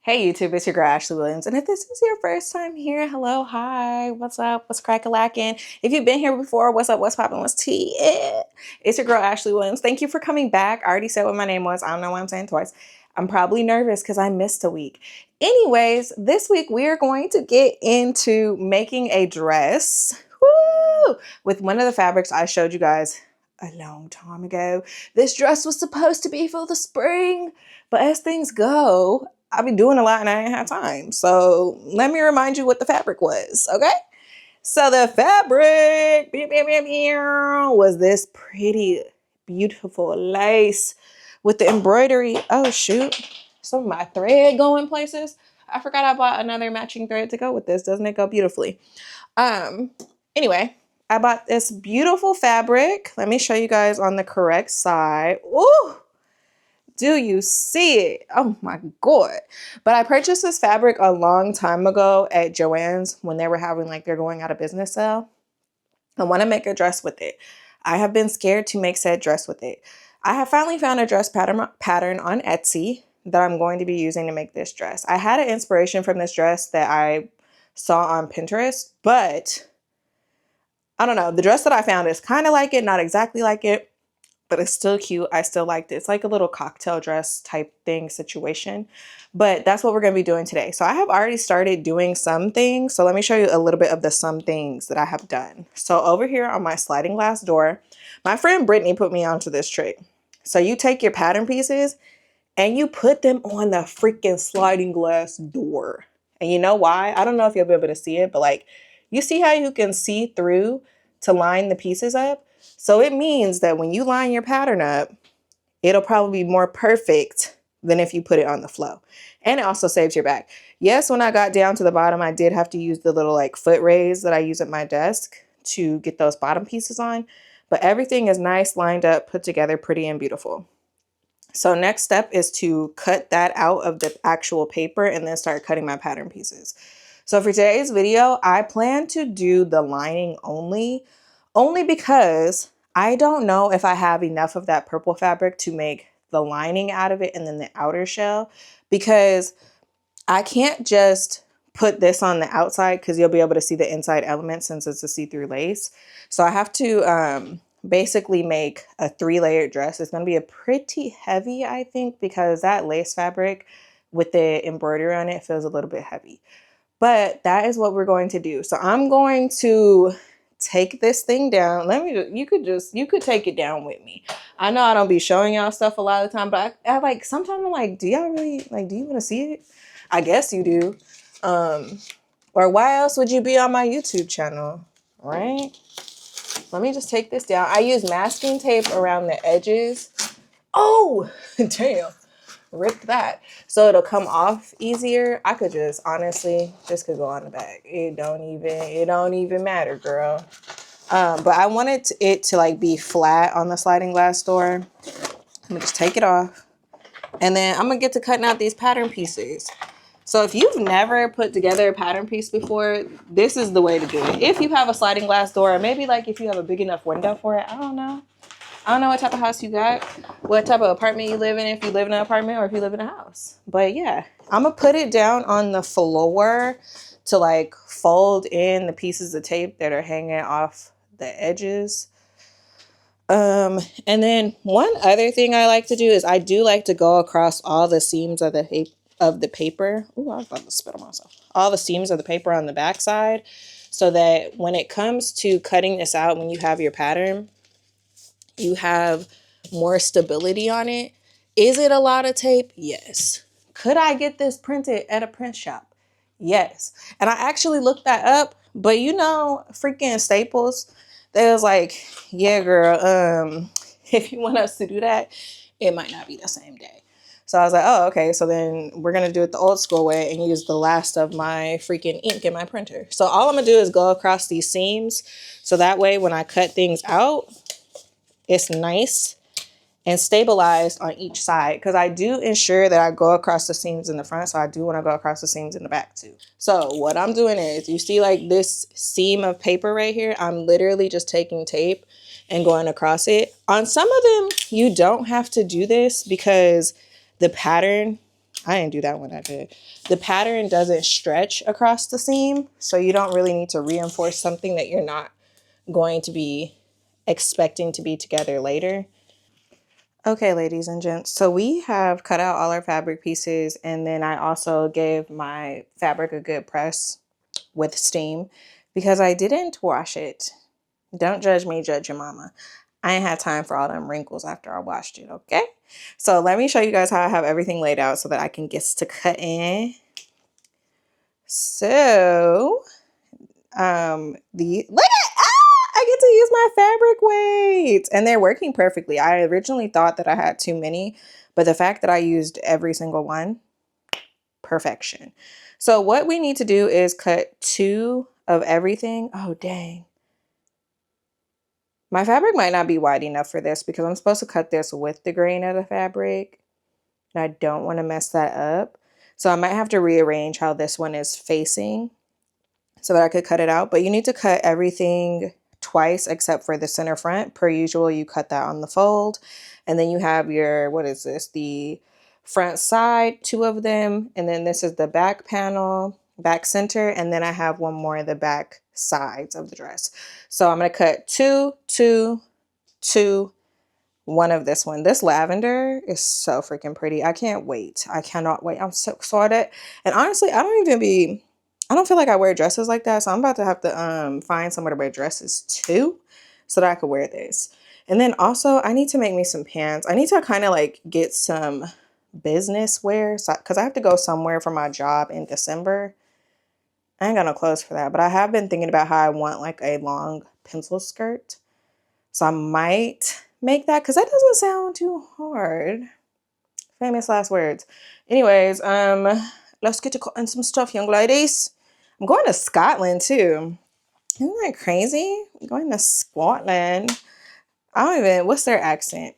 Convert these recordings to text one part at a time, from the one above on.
Hey YouTube, it's your girl Ashley Williams, and if this is your first time here, hello, hi, what's up, what's crack-a-lackin'? If you've been here before, what's up, what's poppin', what's tea? It's your girl Ashley Williams. Thank you for coming back. I already said what my name was. I don't know why I'm saying twice. I'm probably nervous because I missed a week. Anyways, this week we are going to get into making a dress. Woo! With one of the fabrics I showed you guys a long time ago. This dress was supposed to be for the spring, but as things go, I've been doing a lot and I ain't had time. So let me remind you what the fabric was, okay? So the fabric was this pretty, beautiful lace with the embroidery. Oh shoot, some of my thread going places. I forgot I bought another matching thread to go with this. Doesn't it go beautifully? Anyway, I bought this beautiful fabric. Let me show you guys on the correct side. Ooh! Do you see it? Oh my God. But I purchased this fabric a long time ago at Joann's when they were having like their going out of business sale. I want to make a dress with it. I have been scared to make said dress with it. I have finally found a dress pattern on Etsy that I'm going to be using to make this dress. I had an inspiration from this dress that I saw on Pinterest, but I don't know. The dress that I found is kind of like it, not exactly like it, but it's still cute. I still liked it. It's like a little cocktail dress type thing situation, but that's what we're going to be doing today. So I have already started doing some things. So let me show you a little bit of the some things that I have done. So over here on my sliding glass door, my friend Brittany put me onto this trick. So you take your pattern pieces and you put them on the freaking sliding glass door. And you know why? I don't know if you'll be able to see it, but like, you see how you can see through to line the pieces up? So it means that when you line your pattern up, it'll probably be more perfect than if you put it on the flow. And it also saves your back. Yes, when I got down to the bottom, I did have to use the little like foot raise that I use at my desk to get those bottom pieces on. But everything is nice, lined up, put together, pretty and beautiful. So next step is to cut that out of the actual paper and then start cutting my pattern pieces. So for today's video, I plan to do the lining only because I don't know if I have enough of that purple fabric to make the lining out of it and then the outer shell, because I can't just put this on the outside because you'll be able to see the inside element since it's a see-through lace. So I have to basically make a 3-layered dress. It's going to be a pretty heavy, I think, because that lace fabric with the embroidery on it feels a little bit heavy. But that is what we're going to do. So I'm going to take this thing down. You could take it down with me. I know I don't be showing y'all stuff a lot of the time, but I like, sometimes I'm like, do y'all really, like, do you want to see it? I guess you do. Or why else would you be on my YouTube channel, right? Let me just take this down. I use masking tape around the edges. Oh, damn. Rip that. So it'll come off easier. I could just, honestly, just could go on the back. It don't even matter, girl. But I wanted it to like be flat on the sliding glass door. Let me just take it off. And then I'm gonna get to cutting out these pattern pieces. So if you've never put together a pattern piece before, this is the way to do it. If you have a sliding glass door, or maybe like if you have a big enough window for it, I don't know what type of house you got, what type of apartment you live in, if you live in an apartment or if you live in a house. But yeah, I'm gonna put it down on the floor to like fold in the pieces of tape that are hanging off the edges. And then one other thing I like to do is I do like to go across all the seams of the paper. Ooh, I was about to spit on myself. All the seams of the paper on the back side, so that when it comes to cutting this out, when you have your pattern, you have more stability on it. Is it a lot of tape? Yes. Could I get this printed at a print shop? Yes. And I actually looked that up, but you know, freaking Staples, they was like, yeah, girl, if you want us to do that, it might not be the same day. So I was like, oh, okay. So then we're going to do it the old school way and use the last of my freaking ink in my printer. So all I'm going to do is go across these seams. So that way, when I cut things out, it's nice and stabilized on each side, because I do ensure that I go across the seams in the front. So I do want to go across the seams in the back too. So what I'm doing is, you see like this seam of paper right here, I'm literally just taking tape and going across it. On some of them, you don't have to do this because the pattern I didn't do that one. I did. The pattern doesn't stretch across the seam, so you don't really need to reinforce something that you're not going to be expecting to be together later. Okay, ladies and gents, so we have cut out all our fabric pieces, and then I also gave my fabric a good press with steam because I didn't wash it. Don't judge me, judge your mama. I ain't had time for all them wrinkles after I washed it, okay? So let me show you guys how I have everything laid out so that I can get to cut in. So, look at, I get to use my fabric weights and they're working perfectly. I originally thought that I had too many, but the fact that I used every single one, perfection. So what we need to do is cut 2 of everything. Oh, dang. My fabric might not be wide enough for this because I'm supposed to cut this with the grain of the fabric. And I don't want to mess that up. So I might have to rearrange how this one is facing so that I could cut it out. But you need to cut everything twice except for the center front. Per usual, you cut that on the fold. And then you have your, what is this? The front side, 2 of them. And then this is the back panel, back center. And then I have one more of the back sides of the dress. So I'm going to cut 2, 2, 2, 1 of this one. This lavender is so freaking pretty. I can't wait. I cannot wait. I'm so excited. And honestly, I don't feel like I wear dresses like that. So I'm about to have to find somewhere to wear dresses too so that I could wear this. And then also I need to make me some pants. I need to kind of like get some business wear because I have to go somewhere for my job in December. I ain't got no clothes for that, but I have been thinking about how I want like a long pencil skirt. So I might make that because that doesn't sound too hard. Famous last words. Anyways, let's get to cutting some stuff, young ladies. I'm going to Scotland too. Isn't that crazy? I'm going to Scotland. What's their accent?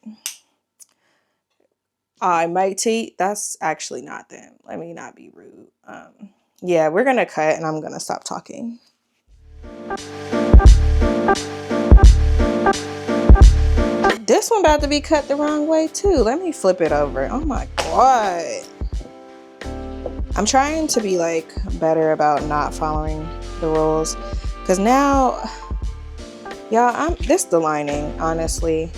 I matey. That's actually not them. Let me not be rude. Yeah, we're gonna cut and I'm gonna stop talking. This one about to be cut the wrong way too. Let me flip it over. Oh my God. I'm trying to be like better about not following the rules because now, y'all, this is the lining, honestly.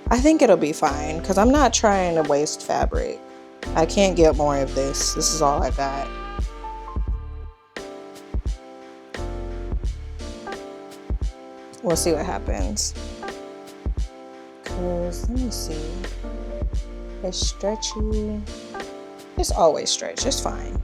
I think it'll be fine because I'm not trying to waste fabric. I can't get more of this. This is all I got. We'll see what happens. Cause let me see. It's stretchy. It's always stretched. It's fine.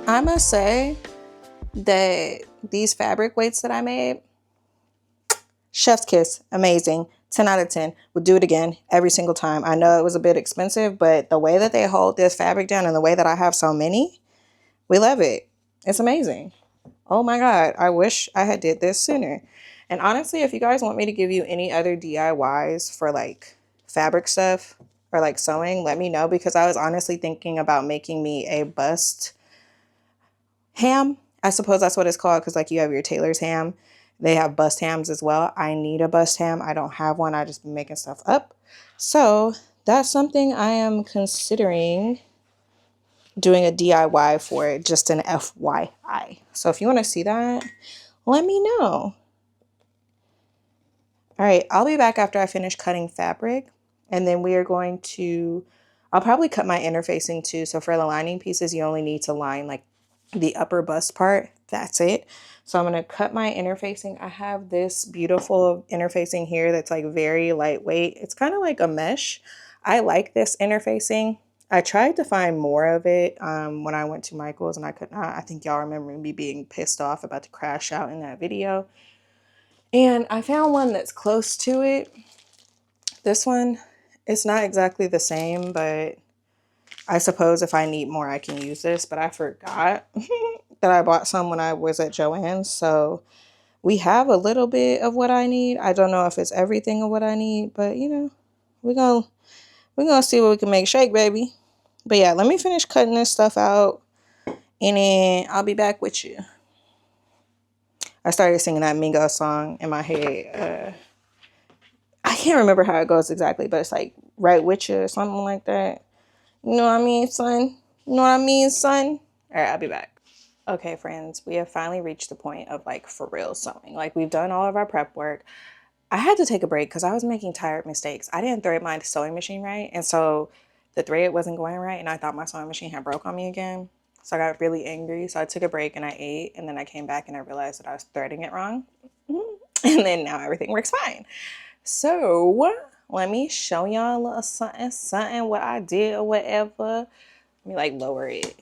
I must say that these fabric weights that I made, chef's kiss, amazing. 10 out of 10. Would do it again every single time. I know it was a bit expensive, but the way that they hold this fabric down and the way that I have so many, we love it. It's amazing. Oh my God, I wish I had did this sooner. And honestly, if you guys want me to give you any other DIYs for like fabric stuff or like sewing, let me know because I was honestly thinking about making me a bust ham. I suppose that's what it's called because like you have your tailor's ham. They have bust hams as well. I need a bust ham. I don't have one. I just been making stuff up. So that's something I am considering doing a DIY for, just an FYI. So if you want to see that, let me know. All right, I'll be back after I finish cutting fabric and then we are going to, I'll probably cut my interfacing too. So for the lining pieces, you only need to line like the upper bust part. That's it. So I'm going to cut my interfacing. I have this beautiful interfacing here that's like very lightweight. It's kind of like a mesh. I like this interfacing. I tried to find more of it when I went to Michael's and I could not. I think y'all remember me being pissed off about to crash out in that video. And I found one that's close to it. This one, it's not exactly the same, but I suppose if I need more, I can use this. But I forgot that I bought some when I was at Joann's. So we have a little bit of what I need. I don't know if it's everything of what I need, but you know, we're gonna see what we can make shake, baby. But yeah, let me finish cutting this stuff out and then I'll be back with you. I started singing that Mingo song in my head. I can't remember how it goes exactly, but it's like right with you or something like that. You know what I mean, son? You know what I mean, son? All right, I'll be back. Okay, friends, we have finally reached the point of like for real sewing. Like we've done all of our prep work. I had to take a break because I was making tired mistakes. I didn't thread my sewing machine right. And so the thread wasn't going right. And I thought my sewing machine had broke on me again. So I got really angry. So I took a break and I ate. And then I came back and I realized that I was threading it wrong. And then now everything works fine. So let me show y'all a little something, what I did or whatever. Let me like lower it.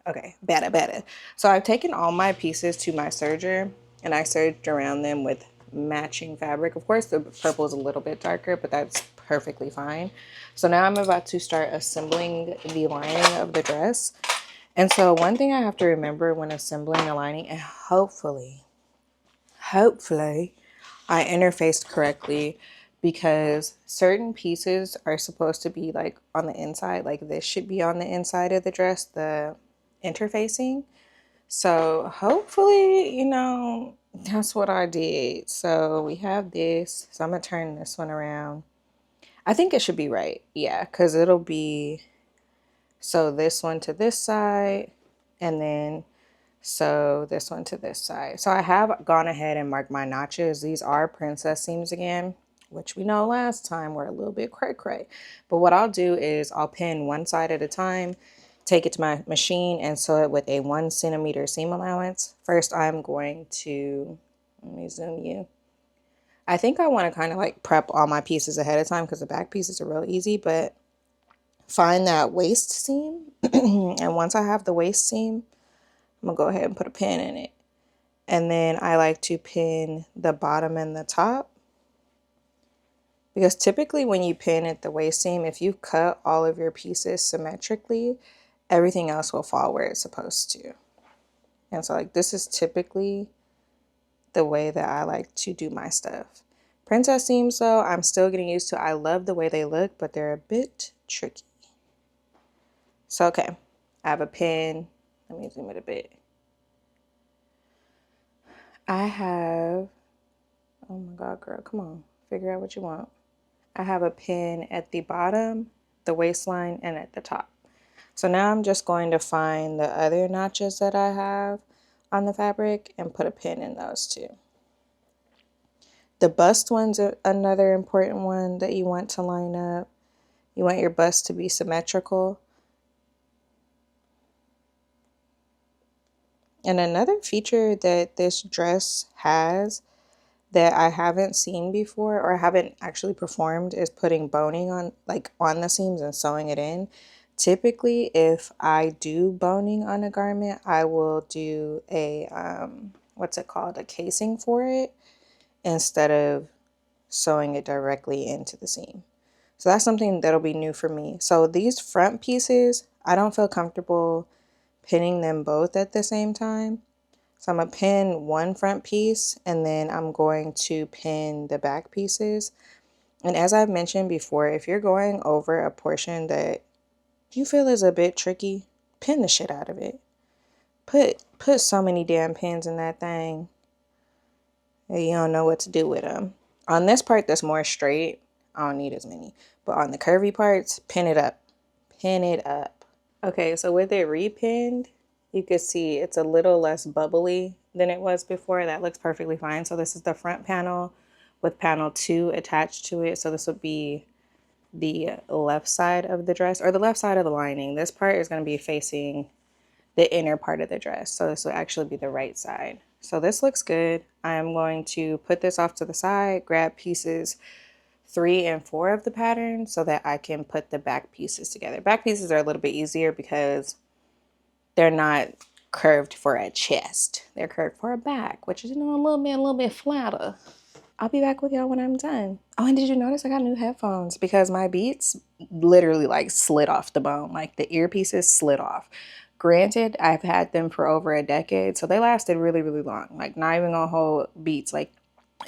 Okay, better. So I've taken all my pieces to my serger and I serged around them with matching fabric. Of course, the purple is a little bit darker, but that's perfectly fine. So now I'm about to start assembling the lining of the dress. And so one thing I have to remember when assembling the lining, and hopefully I interfaced correctly, because certain pieces are supposed to be like on the inside, like this should be on the inside of the dress, the interfacing. So hopefully, you know, that's what I did. So we have this. So I'm gonna turn this one around. I think it should be right. Yeah, because it'll be, so this one to this side and then so this one to this side. So I have gone ahead and marked my notches. These are princess seams again, which we know last time were a little bit cray. But what I'll do is I'll pin one side at a time, take it to my machine and sew it with a 1 centimeter seam allowance. First, I'm going to, let me zoom you. I think I want to kind of like prep all my pieces ahead of time because the back pieces are real easy, but find that waist seam. And once I have the waist seam, I'm gonna go ahead and put a pin in it. And then I like to pin the bottom and the top, because typically when you pin at the waist seam, if you cut all of your pieces symmetrically, everything else will fall where it's supposed to. And so like this is typically the way that I like to do my stuff. Princess seams though, I'm still getting used to. I love the way they look, but they're a bit tricky. So okay, I have a pin. Let me zoom it a bit. I have, oh my God, girl, come on, figure out what you want. I have a pin at the bottom, the waistline, and at the top. So now I'm just going to find the other notches that I have on the fabric and put a pin in those too. The bust one's another important one that you want to line up. You want your bust to be symmetrical. And another feature that this dress has that I haven't seen before or haven't actually performed is putting boning on, like on the seams and sewing it in. Typically, if I do boning on a garment, I will do a, what's it called? A casing for it instead of sewing it directly into the seam. So that's something that'll be new for me. So these front pieces, I don't feel comfortable pinning them both at the same time. So I'm going to pin one front piece and then I'm going to pin the back pieces. And as I've mentioned before, if you're going over a portion that you feel is a bit tricky, pin the shit out of it. Put so many damn pins in that thing that you don't know what to do with them. On this part that's more straight, I don't need as many. But on the curvy parts, pin it up. Pin it up. Okay, so with it repinned, you can see it's a little less bubbly than it was before. That looks perfectly fine. So this is the front panel with panel 2 attached to it. So this would be the left side of the dress, or the left side of the lining. This part is going to be facing the inner part of the dress. So this will actually be the right side. So this looks good. I'm going to put this off to the side, grab pieces 3 and 4 of the pattern so that I can put the back pieces together. Back pieces are a little bit easier because they're not curved for a chest. They're curved for a back, which is, you know, a little bit flatter. I'll be back with y'all when I'm done. Oh, and did you notice I got new headphones because my Beats literally like slid off the bone. Like the earpieces slid off. Granted, I've had them for over a decade, so they lasted really, really long. Like not even gonna hold Beats. Like,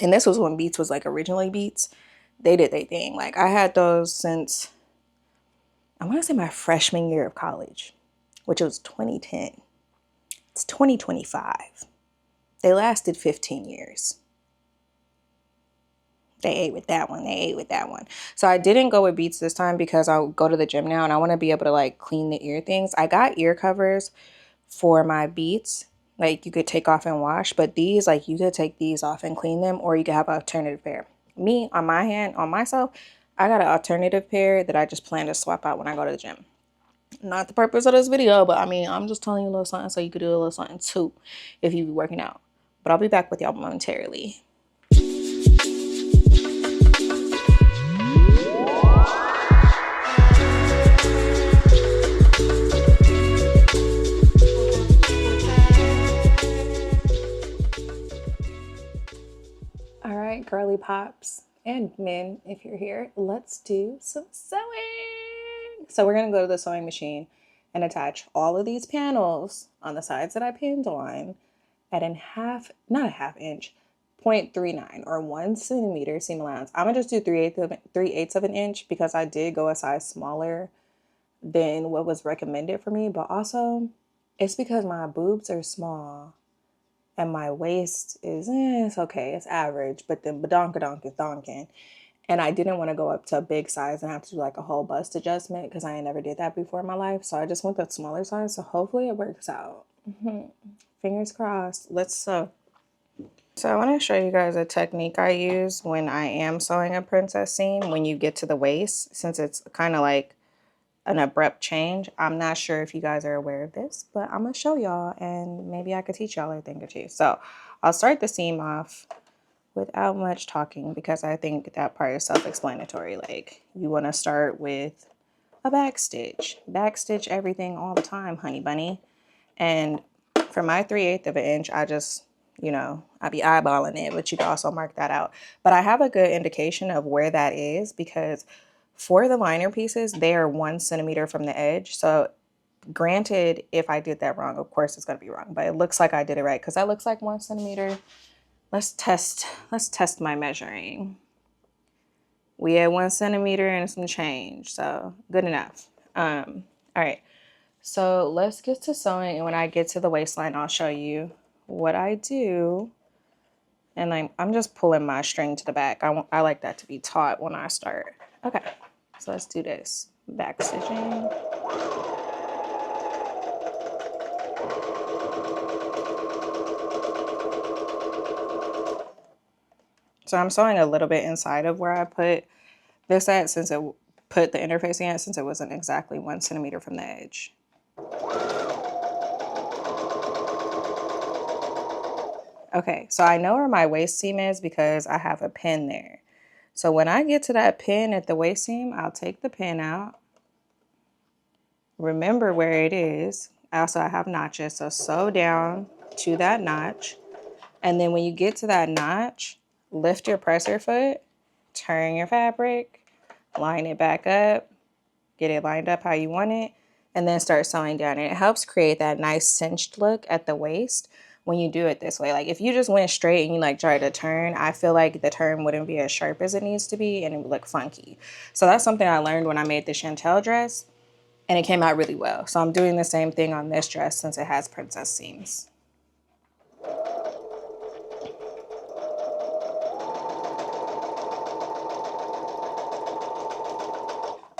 and this was when Beats was like originally Beats. They did their thing. Like I had those since I want to say my freshman year of college, which was 2010. It's 2025. They lasted 15 years. They ate with that one. They ate with that one. So I didn't go with Beats this time because I'll go to the gym now and I want to be able to like clean the ear things. I got ear covers for my Beats. Like you could take off and wash, but these, like you could take these off and clean them, or you could have an alternative pair. Me, on my hand, on myself, I got an alternative pair that I just plan to swap out when I go to the gym. Not the purpose of this video, but I mean, I'm just telling you a little something so you could do a little something too if you be working out. But I'll be back with y'all momentarily. All right, girly pops and men, if you're here, let's do some sewing. So we're gonna go to the sewing machine and attach all of these panels on the sides that I pinned on at not a half inch, 0.39 or 1 centimeter seam allowance. I'm gonna just do 3/8 of an inch because I did go a size smaller than what was recommended for me, but also it's because my boobs are small and my waist is, it's okay, it's average, but then badonkadonk is donkin. And I didn't want to go up to a big size and have to do like a whole bust adjustment because I ain't never did that before in my life. So I just went the smaller size. So hopefully it works out. Fingers crossed. Let's sew. So I want to show you guys a technique I use when I am sewing a princess seam when you get to the waist, since it's kind of like an abrupt change. I'm not sure if you guys are aware of this, but I'm gonna show y'all and maybe I could teach y'all a thing or two. So I'll start the seam off without much talking because I think that part is self-explanatory. Like you want to start with a back stitch. Back stitch everything all the time, honey bunny. And for my 3/8 of an inch, I just, you know, I be eyeballing it, but you can also mark that out. But I have a good indication of where that is because for the liner pieces, they are 1 centimeter from the edge. So granted, if I did that wrong, of course it's going to be wrong, but it looks like I did it right because that looks like 1 centimeter. Let's test my measuring. We had 1 centimeter and some change, so good enough. All right, so let's get to sewing, and when I get to the waistline, I'll show you what I do. And I'm just pulling my string to the back. I like that to be taut when I start. Okay, so let's do this. Back stitching. So I'm sewing a little bit inside of where I put this at, since it put the interfacing at, since it wasn't exactly 1 centimeter from the edge. Okay, so I know where my waist seam is because I have a pin there. So when I get to that pin at the waist seam, I'll take the pin out. Remember where it is. Also, I have notches, so sew down to that notch. And then when you get to that notch, lift your presser foot, turn your fabric, line it back up, get it lined up how you want it, and then start sewing down. And it helps create that nice cinched look at the waist when you do it this way. Like if you just went straight and you like tried to turn, I feel like the turn wouldn't be as sharp as it needs to be and it would look funky. So that's something I learned when I made the Chantel dress, and it came out really well. So I'm doing the same thing on this dress since it has princess seams.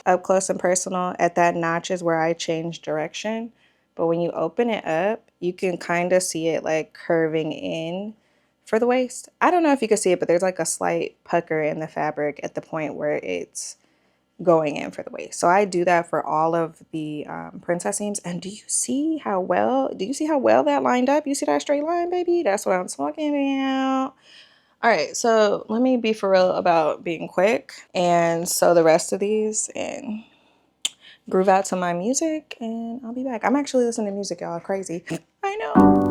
Up close and personal, at that notch is where I change direction. But when you open it up, you can kind of see it like curving in for the waist. I don't know if you can see it, but there's like a slight pucker in the fabric at the point where it's going in for the waist. So I do that for all of the princess seams. And do you see how well that lined up? You see that straight line, baby? That's what I'm talking about. All right, so let me be for real about being quick and sew the rest of these and groove out to my music, and I'll be back. I'm actually listening to music, y'all. Crazy. I know.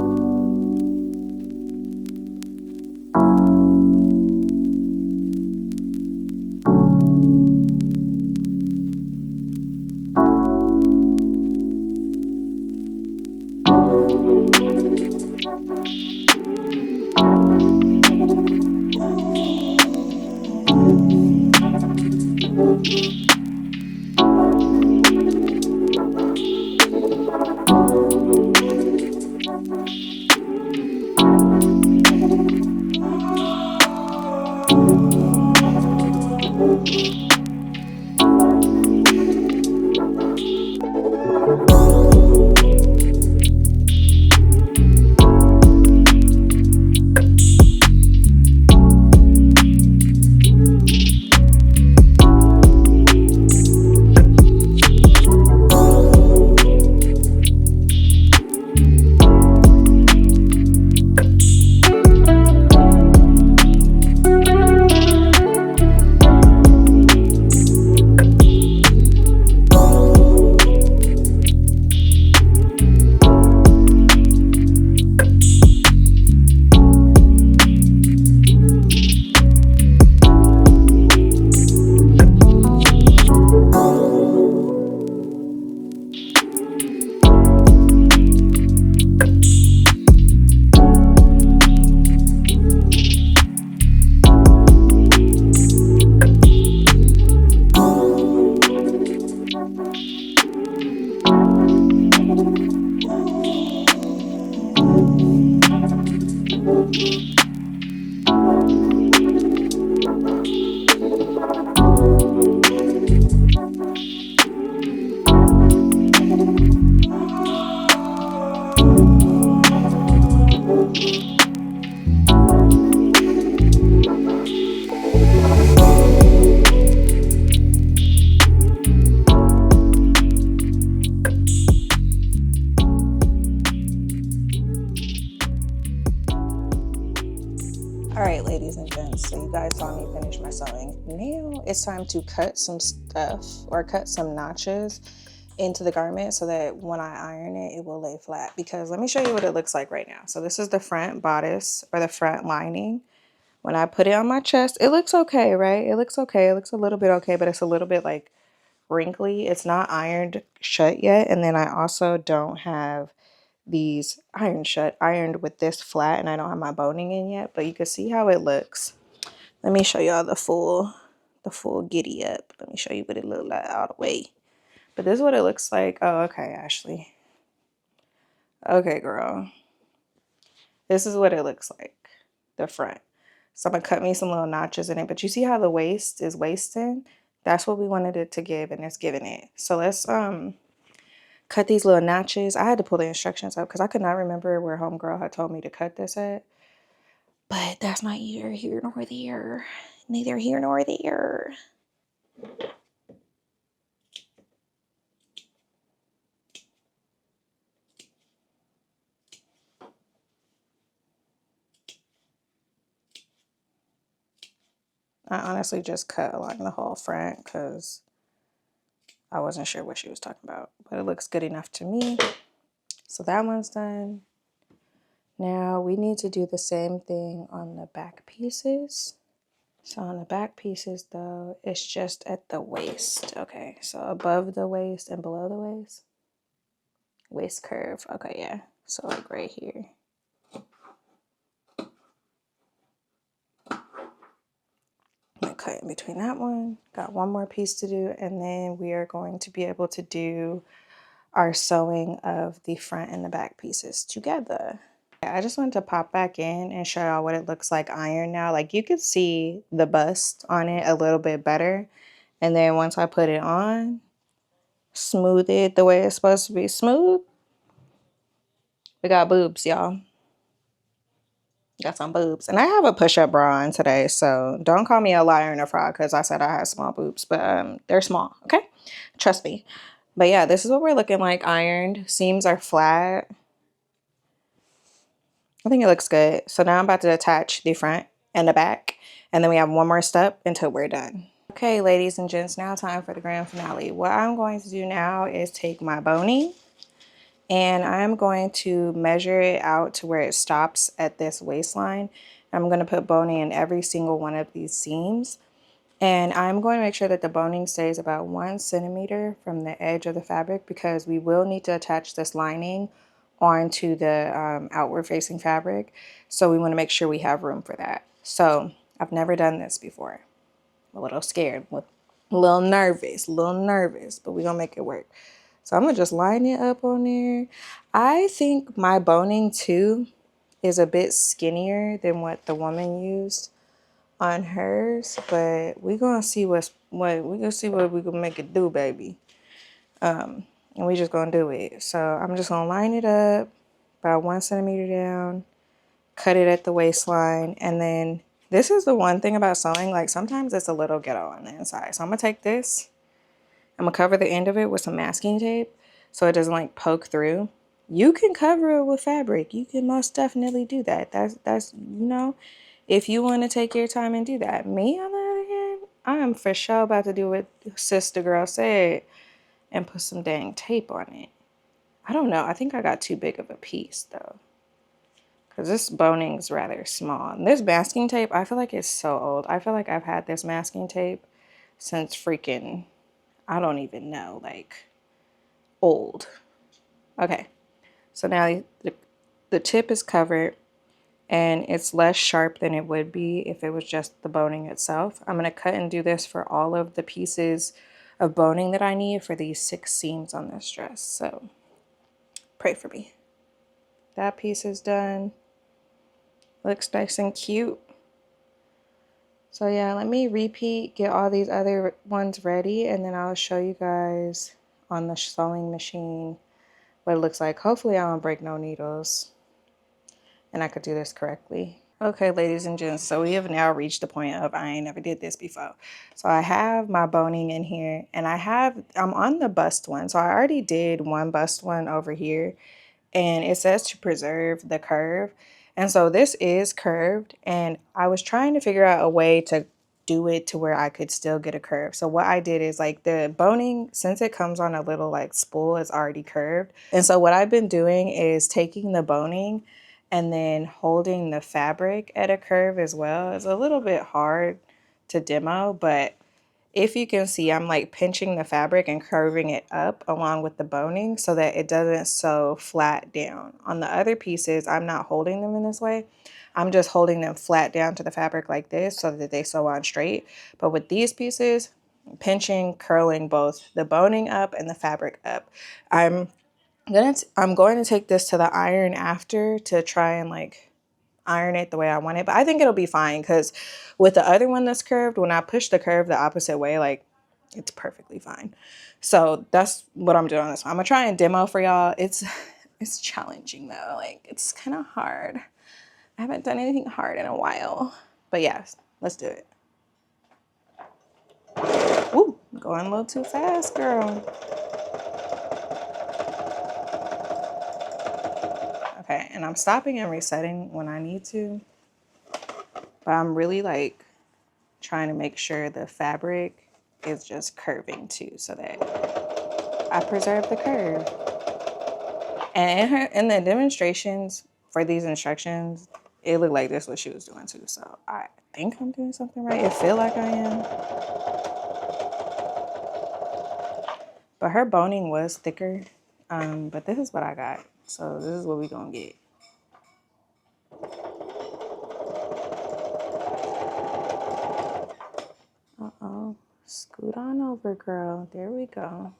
All right, ladies and gents, so you guys saw me finish my sewing. Now it's time to cut some stuff or cut some notches into the garment so that when I iron it, it will lay flat. Because let me show you what it looks like right now. So this is the front bodice or the front lining. When I put it on my chest, it looks okay, right? It looks okay. It looks a little bit okay, but it's a little bit like wrinkly. It's not ironed shut yet. And then I also don't have these ironed with this flat, and I don't have my boning in yet, but you can see how it looks. Let me show y'all the full giddy up. Let me show you what it looked like all the way. But this is what it looks like. Oh, okay, Ashley. Okay, girl. This is what it looks like, the front. So I'm gonna cut me some little notches in it, but you see how the waist is wasting? That's what we wanted it to give, and it's giving it. So let's cut these little notches. I had to pull the instructions up because I could not remember where homegirl had told me to cut this at. But that's not either here nor there. Neither here nor there. I honestly just cut along the whole front because I wasn't sure what she was talking about. But it looks good enough to me. So that one's done. Now we need to do the same thing on the back pieces. So on the back pieces though, it's just at the waist. Okay, so above the waist and below the waist. Waist curve. Okay, yeah. So like right here. I'm gonna cut in between that one. Got one more piece to do, and then we are going to be able to do our sewing of the front and the back pieces together. I just wanted to pop back in and show y'all what it looks like iron now. Like you could see the bust on it a little bit better. And then once I put it on, smooth it the way it's supposed to be smooth. We got boobs, y'all. Got some boobs. And I have a push-up bra on today, so don't call me a liar and a fraud because I said I had small boobs, but they're small, okay? Trust me. But yeah, this is what we're looking like ironed. Seams are flat. I think it looks good. So now I'm about to attach the front and the back. And then we have one more step until we're done. Okay, ladies and gents, now time for the grand finale. What I'm going to do now is take my boning and I'm going to measure it out to where it stops at this waistline. I'm going to put boning in every single one of these seams. And I'm going to make sure that the boning stays about 1 centimeter from the edge of the fabric because we will need to attach this lining onto the outward facing fabric. So we want to make sure we have room for that. So I've never done this before. I'm a little scared, a little nervous, but we're going to make it work. So I'm going to just line it up on there. I think my boning too is a bit skinnier than what the woman used on hers, but we're gonna see what we can make it do, baby. And we just gonna do it. So I'm just gonna line it up about 1 centimeter down, cut it at the waistline, and then this is the one thing about sewing, like sometimes it's a little ghetto on the inside. So I'm gonna take this, I'm gonna cover the end of it with some masking tape so it doesn't like poke through. You can cover it with fabric. You can most definitely do that. That's you know, if you want to take your time and do that. Me, on the other hand, I am for sure about to do what sister girl said and put some dang tape on it. I don't know. I think I got too big of a piece though, because this boning is rather small. And this masking tape, I feel like it's so old. I feel like I've had this masking tape since freaking, I don't even know, like old. Okay, so now the tip is covered and it's less sharp than it would be if it was just the boning itself. I'm going to cut and do this for all of the pieces of boning that I need for these 6 seams on this dress. So pray for me. That piece is done. Looks nice and cute. So yeah, let me repeat, get all these other ones ready, and then I'll show you guys on the sewing machine what it looks like. Hopefully I don't break no needles and I could do this correctly. Okay, ladies and gents, so we have now reached the point of I ain't never did this before. So I have my boning in here and I'm on the bust one. So I already did one bust one over here and it says to preserve the curve. And so this is curved and I was trying to figure out a way to do it to where I could still get a curve. So what I did is like the boning, since it comes on a little like spool, it's already curved. And so what I've been doing is taking the boning and then holding the fabric at a curve as well. It's a little bit hard to demo, but if you can see, I'm like pinching the fabric and curving it up along with the boning so that it doesn't sew flat down. On the other pieces, I'm not holding them in this way. I'm just holding them flat down to the fabric like this so that they sew on straight. But with these pieces, pinching, curling both the boning up and the fabric up. I'm going to take this to the iron after to try and like iron it the way I want it, but I think it'll be fine because with the other one that's curved, when I push the curve the opposite way, like it's perfectly fine. So that's what I'm doing on this one. I'm gonna try and demo for y'all. It's challenging though, like it's kind of hard. I haven't done anything hard in a while, but yes, let's do it. Ooh, going a little too fast, girl. Okay, and I'm stopping and resetting when I need to, but I'm really like trying to make sure the fabric is just curving too so that I preserve the curve. And in the demonstrations for these instructions, it looked like this what she was doing too. So I think I'm doing something right. It feel like I am. But her boning was thicker. But this is what I got. So this is what we gonna get. Uh-oh. Scoot on over, girl. There we go.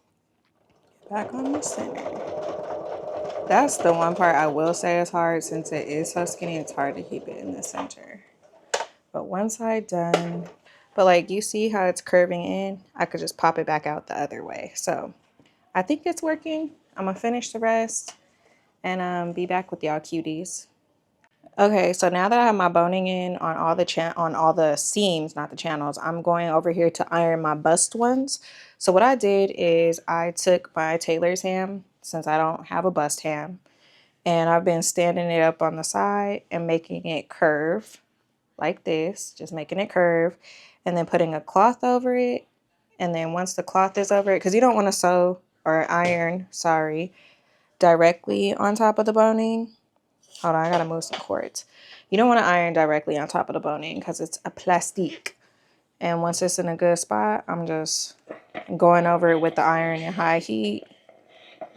Get back on the center. That's the one part I will say is hard since it is so skinny. It's hard to keep it in the center. But one side done. But like you see how it's curving in, I could just pop it back out the other way. So I think it's working. I'm gonna finish the rest and be back with y'all cuties. Okay, so now that I have my boning in on all the seams, not the channels, I'm going over here to iron my bust ones. So what I did is I took my tailor's ham, since I don't have a bust ham, and I've been standing it up on the side and making it curve. like this, just making it curve, and then putting a cloth over it. And then once the cloth is over it, because you don't want to sew or iron, sorry, directly on top of the boning. Hold on, I gotta move some cords. You don't want to iron directly on top of the boning because it's a plastique. And once it's in a good spot, I'm just going over it with the iron in high heat,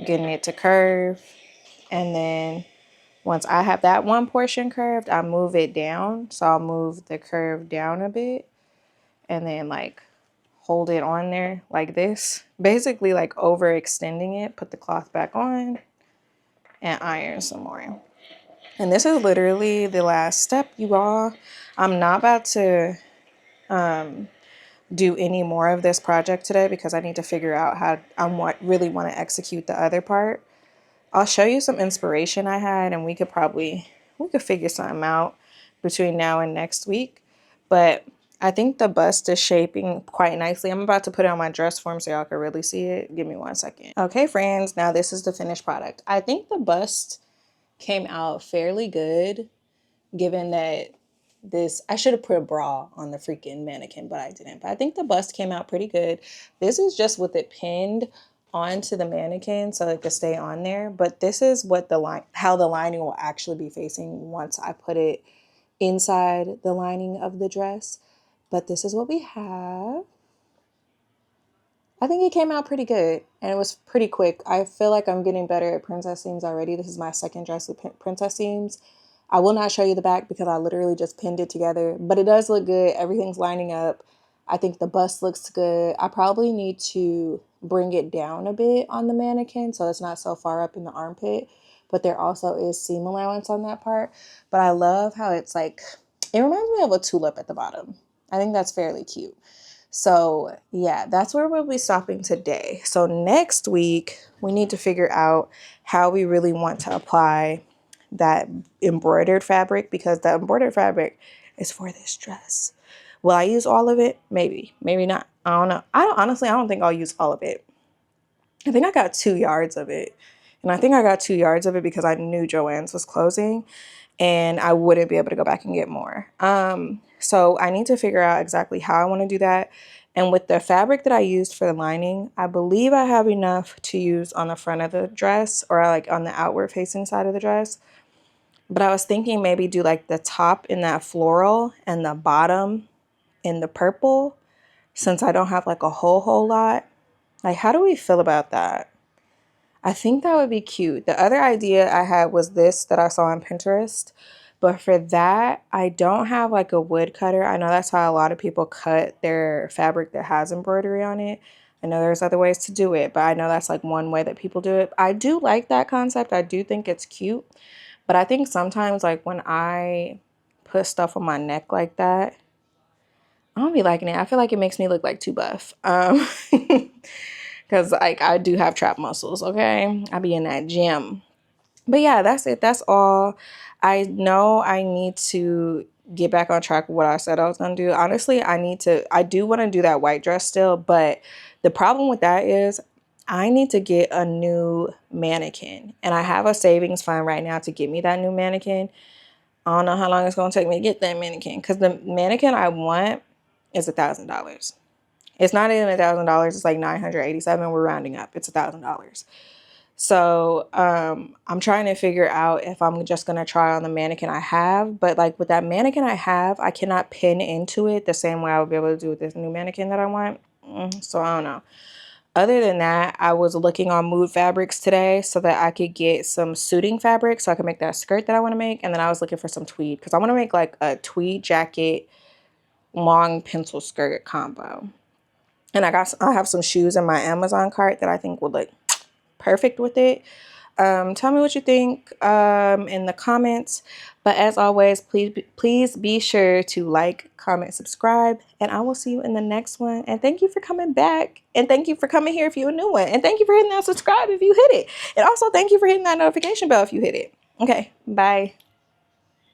getting it to curve. And then once I have that one portion curved, I move it down. So I'll move the curve down a bit and then like hold it on there like this. Basically like overextending it, put the cloth back on and iron some more. And this is literally the last step, you all. I'm not about to do any more of this project today because I need to figure out how really want to execute the other part. I'll show you some inspiration I had, and we could figure something out between now and next week. But I think the bust is shaping quite nicely. I'm about to put it on my dress form so y'all can really see it. Give me 1 second. Okay, friends, now this is the finished product. I think the bust came out fairly good, given that I should have put a bra on the freaking mannequin, but I didn't. But I think the bust came out pretty good. This is just with it pinned onto the mannequin so it could stay on there. But this is what how the lining will actually be facing once I put it inside the lining of the dress. But this is what we have. I think it came out pretty good and it was pretty quick. I feel like I'm getting better at princess seams already. This is my second dress with princess seams. I will not show you the back because I literally just pinned it together, but it does look good. Everything's lining up. I think the bust looks good. I probably need to bring it down a bit on the mannequin so it's not so far up in the armpit, but there also is seam allowance on that part. But I love how it's like, it reminds me of a tulip at the bottom. I think that's fairly cute. So yeah, that's where we'll be stopping today. So next week, we need to figure out how we really want to apply that embroidered fabric, because the embroidered fabric is for this dress. Will I use all of it? Maybe, maybe not. I don't know. Honestly, I don't think I'll use all of it. I think I got 2 yards of it. And I think I got 2 yards of it because I knew Joann's was closing and I wouldn't be able to go back and get more. So I need to figure out exactly how I want to do that. And with the fabric that I used for the lining, I believe I have enough to use on the front of the dress or like on the outward facing side of the dress. But I was thinking maybe do like the top in that floral and the bottom in the purple, since I don't have like a whole lot. Like, how do we feel about that? I think that would be cute. The other idea I had was this that I saw on Pinterest. But for that, I don't have like a wood cutter. I know that's how a lot of people cut their fabric that has embroidery on it. I know there's other ways to do it, but I know that's like one way that people do it. I do like that concept. I do think it's cute. But I think sometimes like when I put stuff on my neck like that, I don't be liking it. I feel like it makes me look like too buff. Because like I do have trap muscles, okay? I be in that gym. But yeah, that's it. That's all. I know I need to get back on track with what I said I was going to do. Honestly, I do want to do that white dress still. But the problem with that is I need to get a new mannequin. And I have a savings fund right now to get me that new mannequin. I don't know how long it's going to take me to get that mannequin. Because the mannequin I want is $1,000. It's not even $1,000. It's like $987. We're rounding up. It's $1,000. So I'm trying to figure out if I'm just going to try on the mannequin I have. But like with that mannequin I have, I cannot pin into it the same way I would be able to do with this new mannequin that I want. So I don't know. Other than that, I was looking on Mood Fabrics today so that I could get some suiting fabric so I can make that skirt that I want to make. And then I was looking for some tweed because I want to make like a tweed jacket, long pencil skirt combo. And I have some shoes in my Amazon cart that I think would look perfect with it. Tell me what you think in the comments. But as always, please be sure to like, comment, subscribe, and I will see you in the next one. And thank you for coming back. And thank you for coming here if you're a new one. And thank you for hitting that subscribe if you hit it. And also thank you for hitting that notification bell if you hit it. Okay, bye.